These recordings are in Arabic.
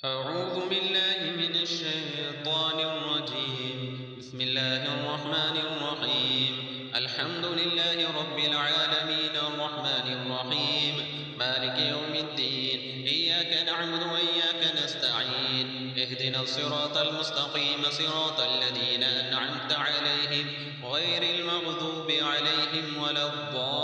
أعوذ بالله من الشيطان الرجيم. بسم الله الرحمن الرحيم. الحمد لله رب العالمين الرحمن الرحيم مالك يوم الدين. إياك نعبد وإياك نستعين. اهدنا الصراط المستقيم صراط الذين أنعمت عليهم غير المغضوب عليهم ولا الضالين.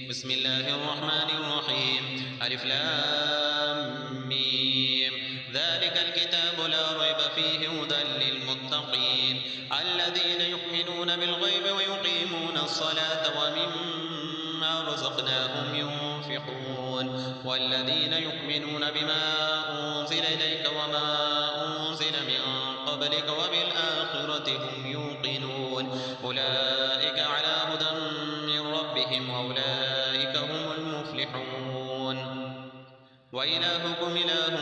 بسم الله الرحمن الرحيم. ألف لام ميم. ذلك الكتاب لا ريب فيه هدى للمتقين الذين يؤمنون بالغيب ويقيمون الصلاة ومما رزقناهم ينفقون والذين يؤمنون بما أنزل إليك وما أنزل من قبلك وبالآخرة هم يوقنون أولئك على هدى من ربهم وأولئك هم المفلحون. وإلهكم إله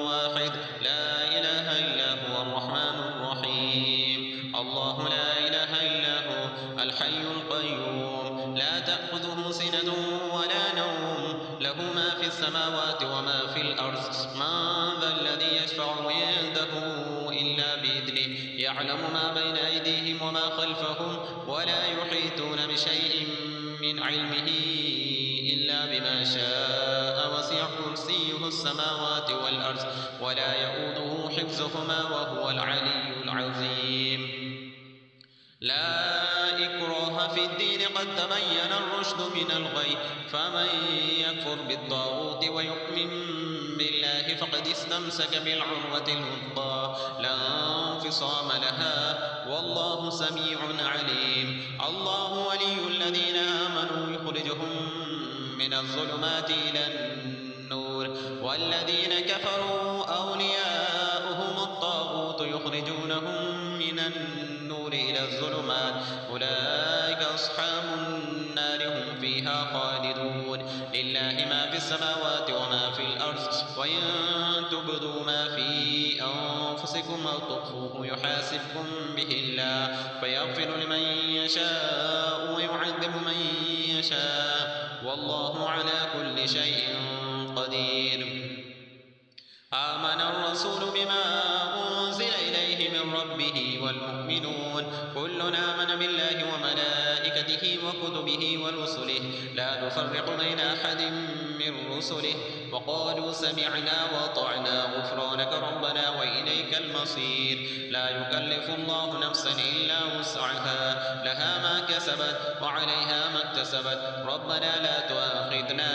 واحد لا إله إلا هو الرحمن الرحيم. الله لا إله إلا هو الحي القيوم لا تأخذه سنة ولا نوم له ما في السماوات وما في الأرض. من ذا الذي يشفع عنده إلا بإذنه يعلم ما بين أيديهم وما خلفهم ولا يحيطون بشيء من علمه إلا بما شاء وسع كرسيه السماوات والأرض ولا يؤوده حفظهما وهو العلي العظيم. لا إكراه في الدين قد تبين الرشد من الغي فمن يكفر بالطاغوت ويؤمن بالله فقد استمسك بالعروة الوثقى لا انفصام لها والله سميع عليم. الله ولي الذين آمنوا يخرجهم من الظلمات إلى النور والذين كفروا أولياؤهم الطاغوت يخرجونهم من النور إلى الظلمات أولئك أصحاب النار هم فيها خالدون. لله ما في السماوات وما في الأرض وإن تبدوا ما في أنفسكم أو تخفوه يحاسبكم به الله فيغفر لمن يشاء ويعذب من يشاء والله على كل شيء قدير. آمن الرسول بما أنزل إليه من ربه والمؤمنون كل آمن بالله وملائكته وكتبه ورسله لا نفرق بين أحد من رسله وقالوا سمعنا وأطعنا غفرانك ربنا وإليك المصير. لا يكلف الله نفسا إلا وسعها لها ما كسبت وعليها ما اكتسبت ربنا لا تؤاخذنا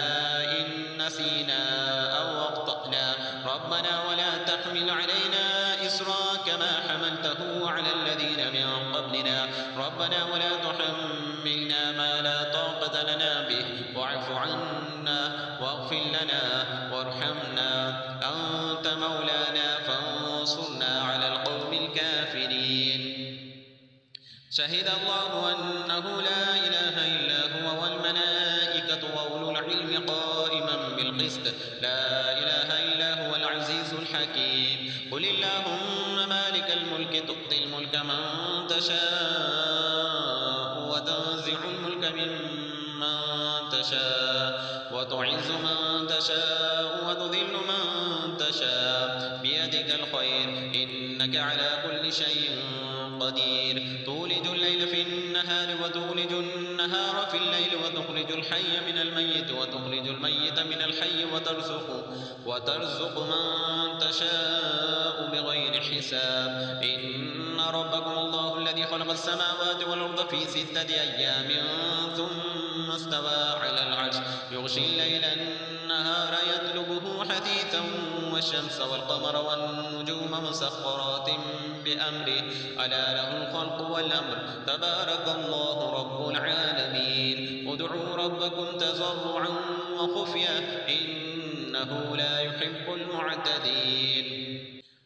إن نسينا أو أخطأنا ربنا ولا تحمل علينا إصرا كما حملته على الذين من قبلنا ربنا ولا تحملنا ما لا طاقة لنا به واعف عنا واغفر لنا وارحمنا أنت مولانا فانصرنا على القوم الكافرين. شهد الله أنه لا إله إلا هو والملائكة وأولو العلم قائما بالقسط لا إله إلا هو العزيز الحكيم. قل اللهم مالك الملك تؤتي الملك من تشاء وتنزع الملك ممن تشاء وتعز من تشاء وتذل من تشاء بيدك الخير إنك على كل شيء قدير. تولج الليل في النهار وتولج النهار في الليل وتخرج الحي من الميت وتخرج الميت من الحي وترزق من تشاء بغير حساب. إن ربكم الله الذي خلق السماوات والأرض في 6 أيام ثم استوى على العرش يغشي الليل النهار يطلبه حثيثا والشمس والقمر والنجوم مسخرات بأمره ألا له الخلق والأمر تبارك الله رب العالمين. ادعوا ربكم تضرعا وخفيا إنه لا يحب المعتدين.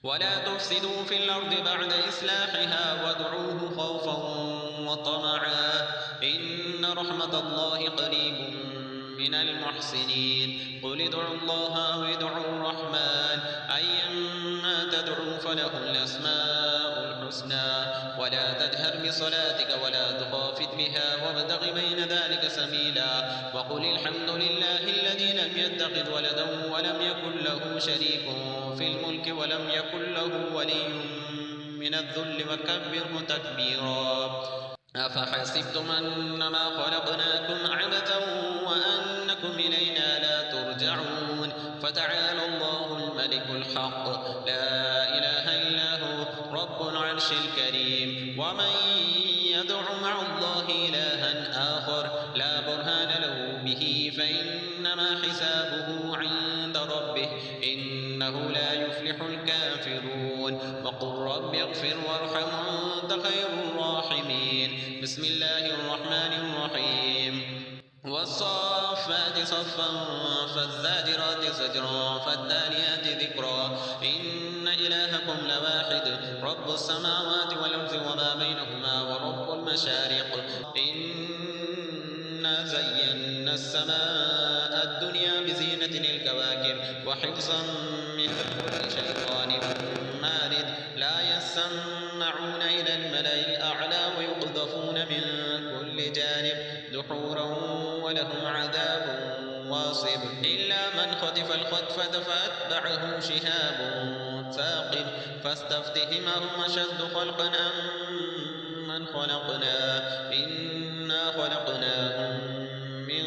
ولا تفسدوا في الأرض بعد إصلاحها وادعوه خوفا وطمعا إن رحمة الله قريب من المحسنين. قل ادعوا الله أو ادعوا الرحمن أيما تدعوا فله الأسماء الحسنى ولا تجهر بصلاتك ولا تخافت بها بها وابتغ بين ذلك سبيلا وقل الحمد لله الذي لم يتخذ ولدا ولم يكن له شريك في الملك ولم يكن له ولي من الذل وكبره تكبيرا أفحسبتم أنما خلقناكم عبثا وأنكم إلينا لا ترجعون فتعالى الله الملك الحق لا إله إلا هو رب العرش الكريم ومن يدع مع الله إلها آخر لا برهان له به فإنما حسابه عند ربه إنه لا يفلح الكافرون وقل رب اغفر وارحم وأنت خير الراحمين بسم الله الرحمن الرحيم والصافات صفا فالزاجرات زجرا فالتاليات ذكرا إن إلهكم لواحد رب السماوات والأرض وما بينهما ورب المشارق إنا زينا السماء الدنيا بزينة الكواكب وحفظا من كل شيطان مارد لا يسمعون إلى الملأ الأعلى ويقذفون من كل جانب دحورا ولهم عذاب واصب إلا من خطف الخطفة فأتبعه شهاب ثاقب فاستفتهمهم أشد خلقا أم من خلقنا إنا خلقناهم من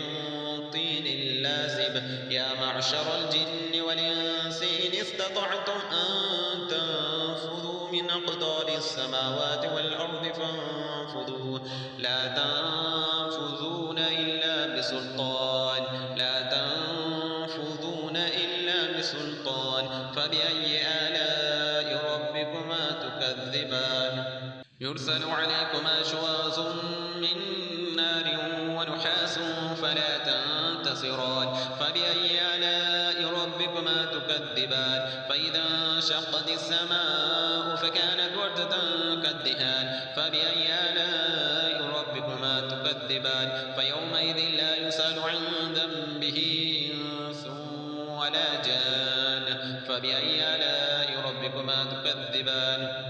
طين لازب يا معشر الجن والإنس إن استطعتم أن تنفذوا من أقطار السماوات والأرض فانفذوا لا تنفذون إلا بسلطان لا تنفذون إلا بسلطان فبأي آلاء ربكما تكذبان يرسل عليكما شواظ من نار ونحاس فلا تنتصران فبأي آلاء ربكما تكذبان فإذا انشقت السماء فكانت وردة كالدهان فبأي آلاء ربكما تكذبان فيومئذ لا يسأل عن ذنبه إنس ولا جان فبأي آلاء ربكما تكذبان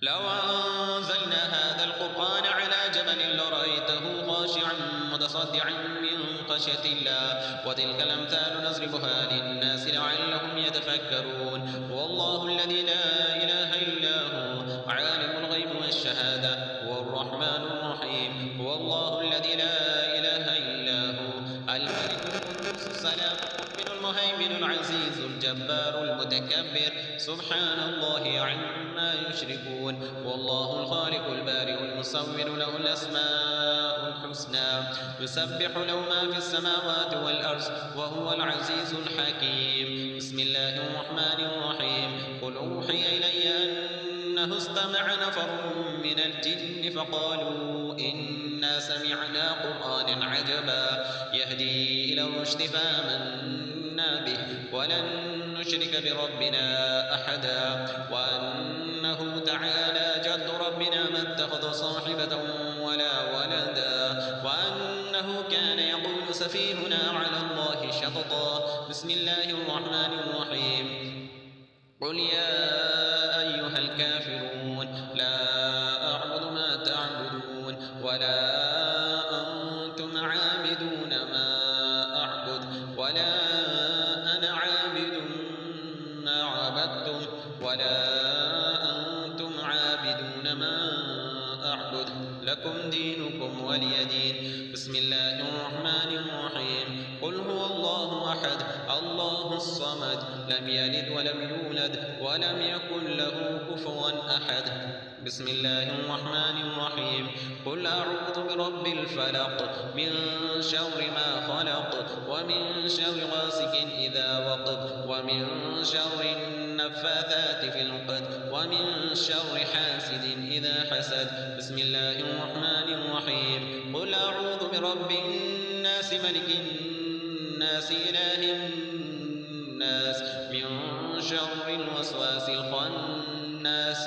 لو أنزلنا هذا القرآن على جبل لرأيته خاشعا متصدعا من خشية الله وتلك الأمثال نضربها للناس لعلهم يتفكرون والله الذي لا إله إلا هو عالم الغيب والشهادة هو الرحمن الرحيم هو الله الذي لا إله إلا هو الملك القدوس السلام المهيمن العزيز الجبار المتكبر سبحان الله عما يشركون والله الخالق البارئ المصور له الأسماء الحسنى يسبح له ما في السماوات والأرض وهو العزيز الحكيم بسم الله الرحمن الرحيم قل أوحي إلي أنه استمع نفر من الجن فقالوا إنا سمعنا قرآنا عجبا يهدي إلى الرشد فآمنا به ولن نشرك بربنا أحدا وأنه تعالى جد ربنا ما اتخذ صاحبة ولا ولدا وأنه كان يقول سفيهنا على الله شططا بسم الله الرحمن الرحيم قل يا أيها الكافرون لا أعبد ما تعبدون ولا أنتم عابدون ما أعبد ولا أنا عابد ما عبدتم ولا أنتم عابدون ما أعبد لكم دينكم ولي دين بسم الله الرحمن الرحيم قل هو الله أحد الله الصمد لم يلد ولم يولد ولم يكن له كفوا أحد بسم الله الرحمن الرحيم قل أعوذ برب الفلق من شر ما خلق ومن شر غاسق إذا وقب ومن شر النفاثات في العقد ومن شر حاسد إذا حسد بسم الله الرحمن الرحيم قل أعوذ برب الناس ملك الناس إله الناس من شر الوسواس الخناس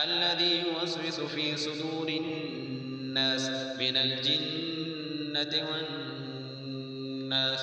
الذي يوسوس في صدور الناس من الجنة والناس